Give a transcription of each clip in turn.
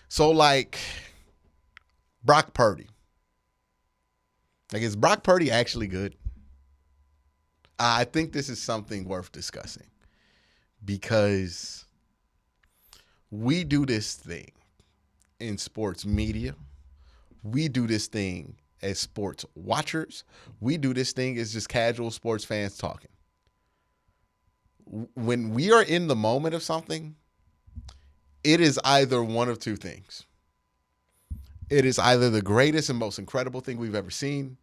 So like Brock Purdy. Like, is Brock Purdy actually good? I think this is something worth discussing because we do this thing in sports media. We do this thing as sports watchers. We do this thing as just casual sports fans talking. When we are in the moment of something, it is either one of two things. It is either the greatest and most incredible thing we've ever seen,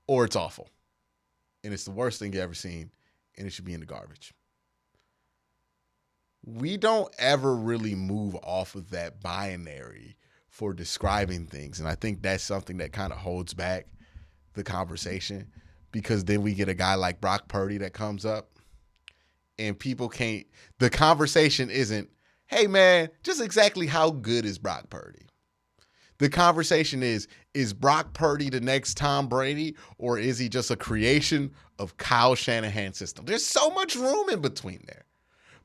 or it's awful. And it's the worst thing you've ever seen, and it should be in the garbage. We don't ever really move off of that binary for describing things. And I think that's something that kind of holds back the conversation, because then we get a guy like Brock Purdy that comes up and people can't, the conversation isn't, hey man, just exactly how good is Brock Purdy? The conversation is Brock Purdy the next Tom Brady, or is he just a creation of Kyle Shanahan's system? There's so much room in between there.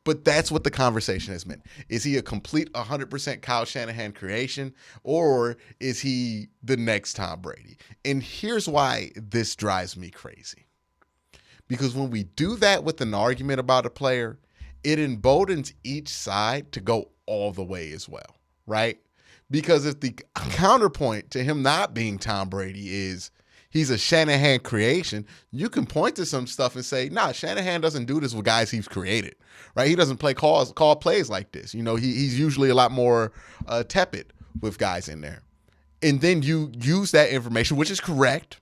But that's what the conversation has meant. Is he a complete 100% Kyle Shanahan creation, or is he the next Tom Brady? And here's why this drives me crazy. Because when we do that with an argument about a player, it emboldens each side to go all the way as well, right? Because if the counterpoint to him not being Tom Brady is he's a Shanahan creation, you can point to some stuff and say, nah, Shanahan doesn't do this with guys he's created, right? He doesn't call plays like this. You know, he's usually a lot more tepid with guys in there. And then you use that information, which is correct.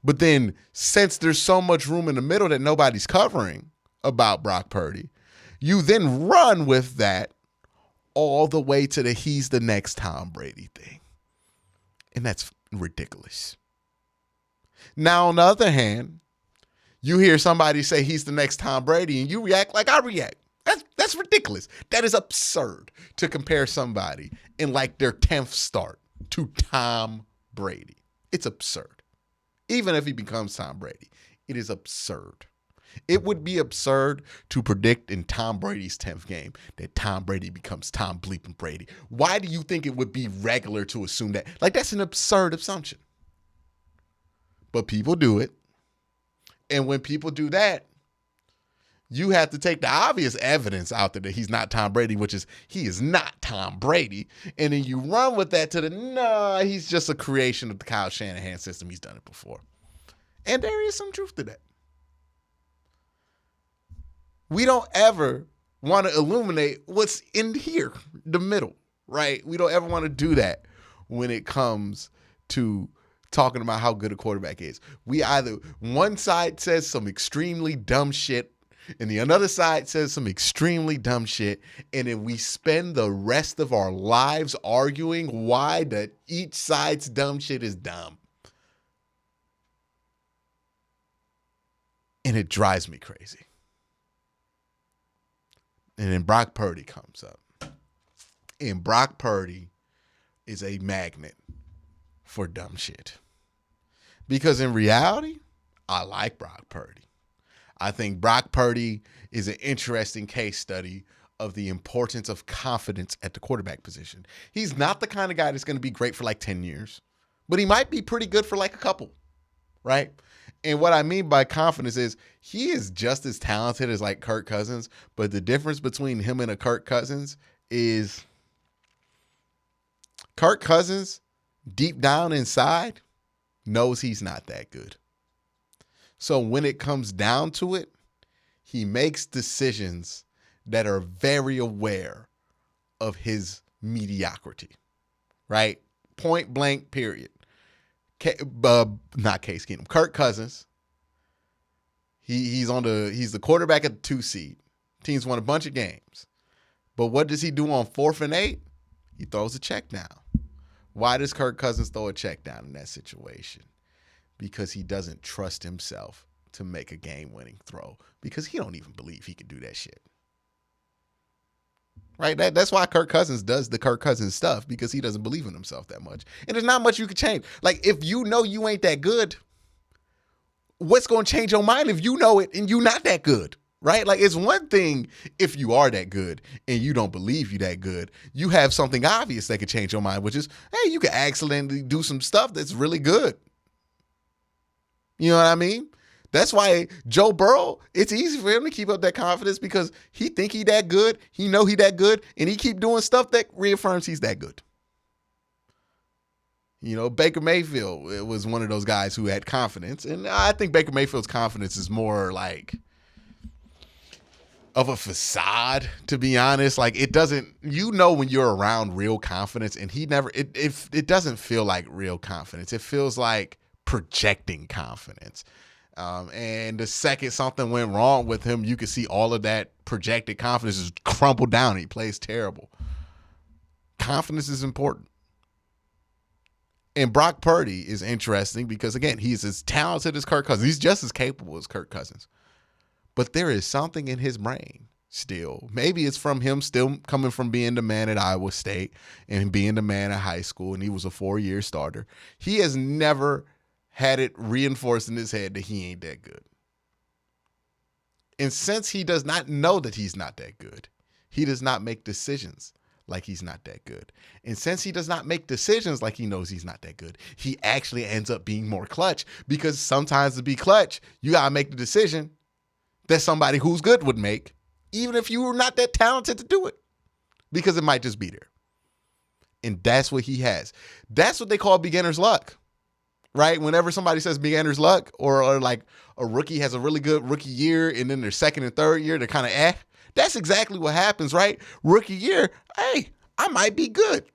But then since there's so much room in the middle that nobody's covering about Brock Purdy, you then run with that all the way to the he's the next Tom Brady thing. And that's ridiculous. Now, on the other hand, you hear somebody say he's the next Tom Brady and you react like I react. That's ridiculous. That is absurd to compare somebody in like their 10th start to Tom Brady. It's absurd. Even if he becomes Tom Brady, it is absurd. It would be absurd to predict in Tom Brady's 10th game that Tom Brady becomes Tom bleeping Brady. Why do you think it would be regular to assume that? Like, that's an absurd assumption. But people do it. And when people do that, you have to take the obvious evidence out there that he's not Tom Brady, which is he is not Tom Brady. And then you run with that to he's just a creation of the Kyle Shanahan system. He's done it before. And there is some truth to that. We don't ever want to illuminate what's in here, the middle, right? We don't ever want to do that when it comes to talking about how good a quarterback is. We either, one side says some extremely dumb shit and the other side says some extremely dumb shit, and then we spend the rest of our lives arguing why that each side's dumb shit is dumb. And it drives me crazy. And then Brock Purdy comes up. And Brock Purdy is a magnet for dumb shit. Because in reality, I like Brock Purdy. I think Brock Purdy is an interesting case study of the importance of confidence at the quarterback position. He's not the kind of guy that's going to be great for like 10 years, but he might be pretty good for like a couple, right? And what I mean by confidence is he is just as talented as like Kirk Cousins, but the difference between him and a Kirk Cousins is Kirk Cousins, deep down inside, knows he's not that good. So when it comes down to it, he makes decisions that are very aware of his mediocrity, right? Point blank, period. Not Case Keenum. Kirk Cousins. He's the quarterback at the 2 seed. Teams won a bunch of games. But what does he do on 4th and 8? He throws a check down. Why does Kirk Cousins throw a check down in that situation? Because he doesn't trust himself to make a game-winning throw. Because he don't even believe he can do that shit. Right? That's why Kirk Cousins does the Kirk Cousins stuff, because he doesn't believe in himself that much. And there's not much you can change. Like, if you know you ain't that good, what's going to change your mind if you know it and you not that good? right? Like, it's one thing if you are that good and you don't believe you that good. You have something obvious that could change your mind, which is, hey, you can accidentally do some stuff that's really good. You know what I mean? That's why Joe Burrow, it's easy for him to keep up that confidence because he think he that good, he know he that good, and he keep doing stuff that reaffirms he's that good. You know, Baker Mayfield was one of those guys who had confidence, and I think Baker Mayfield's confidence is more like of a facade, to be honest. Like, it doesn't, you know, when you're around real confidence, and he never, it doesn't feel like real confidence. It feels like projecting confidence. And the second something went wrong with him, you could see all of that projected confidence just crumble down. He plays terrible. Confidence is important. And Brock Purdy is interesting because, again, he's as talented as Kirk Cousins. He's just as capable as Kirk Cousins. But there is something in his brain still. Maybe it's from him still coming from being the man at Iowa State and being the man at high school, and he was a 4-year starter. He has never had it reinforced in his head that he ain't that good. And since he does not know that he's not that good, he does not make decisions like he's not that good. And since he does not make decisions like he knows he's not that good, he actually ends up being more clutch, because sometimes to be clutch, you got to make the decision that somebody who's good would make, even if you were not that talented to do it, because it might just be there. And that's what he has. That's what they call beginner's luck, right? Whenever somebody says beginner's luck, or like a rookie has a really good rookie year and then their second and third year, they're kind of that's exactly what happens, right? Rookie year, hey, I might be good.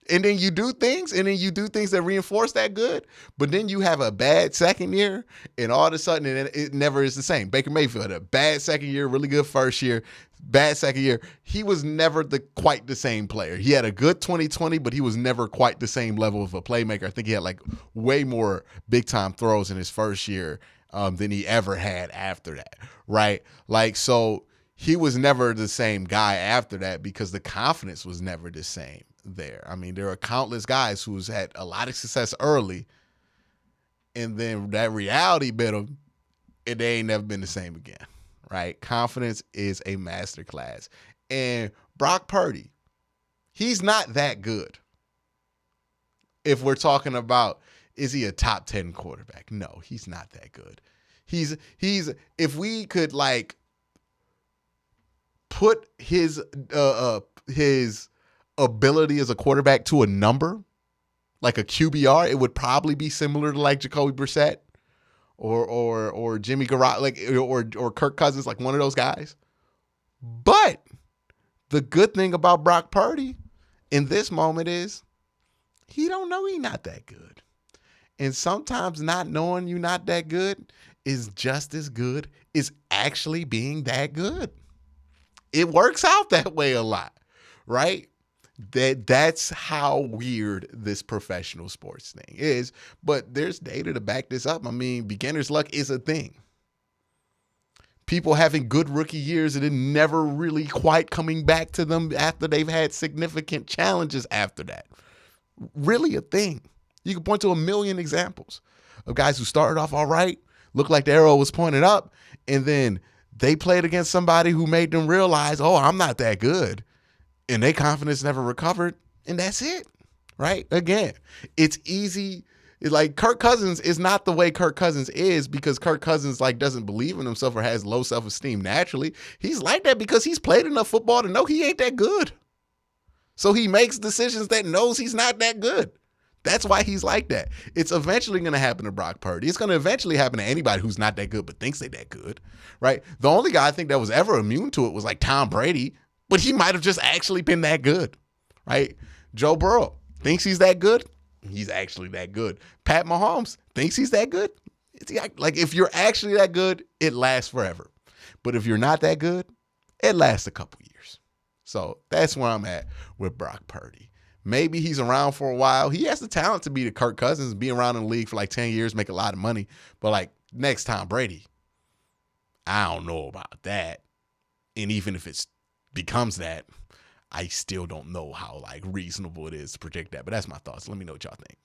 And then you do things, that reinforce that good. But then you have a bad second year, and all of a sudden it never is the same. Baker Mayfield had a bad second year, really good first year, bad second year. He was never quite the same player. He had a good 2020, but he was never quite the same level of a playmaker. I think he had like way more big-time throws in his first year than he ever had after that, right? Like, so he was never the same guy after that because the confidence was never the same there. I mean, there are countless guys who's had a lot of success early, and then that reality bit them, and they ain't never been the same again, right? Confidence is a masterclass. And Brock Purdy, he's not that good. If we're talking about, is he a top 10 quarterback? No, he's not that good. He's if we could like put his ability as a quarterback to a number, like a QBR, it would probably be similar to like Jacoby Brissett or Jimmy Garoppolo, like or Kirk Cousins, like one of those guys. But the good thing about Brock Purdy in this moment is he don't know he's not that good. And sometimes not knowing you're not that good is just as good as actually being that good. It works out that way a lot, right? That's how weird this professional sports thing is. But there's data to back this up. I mean, beginner's luck is a thing. People having good rookie years and then never really quite coming back to them after they've had significant challenges after that. Really a thing. You can point to a million examples of guys who started off all right, looked like the arrow was pointed up, and then they played against somebody who made them realize, oh, I'm not that good. And their confidence never recovered, and that's it, right? Again, it's easy. Like, Kirk Cousins is not the way Kirk Cousins is because Kirk Cousins like doesn't believe in himself or has low self-esteem naturally. He's like that because he's played enough football to know he ain't that good. So he makes decisions that knows he's not that good. That's why he's like that. It's eventually going to happen to Brock Purdy. It's going to eventually happen to anybody who's not that good but thinks they're that good, right? The only guy I think that was ever immune to it was like Tom Brady, but he might have just actually been that good, right? Joe Burrow thinks he's that good. He's actually that good. Pat Mahomes thinks he's that good. Like, if you're actually that good, it lasts forever. But if you're not that good, it lasts a couple years. So that's where I'm at with Brock Purdy. Maybe he's around for a while. He has the talent to be the Kirk Cousins, be around in the league for like 10 years, make a lot of money. But like next Tom Brady, I don't know about that. And even if it becomes that, I still don't know how like reasonable it is to predict that. But that's my thoughts. Let me know what y'all think.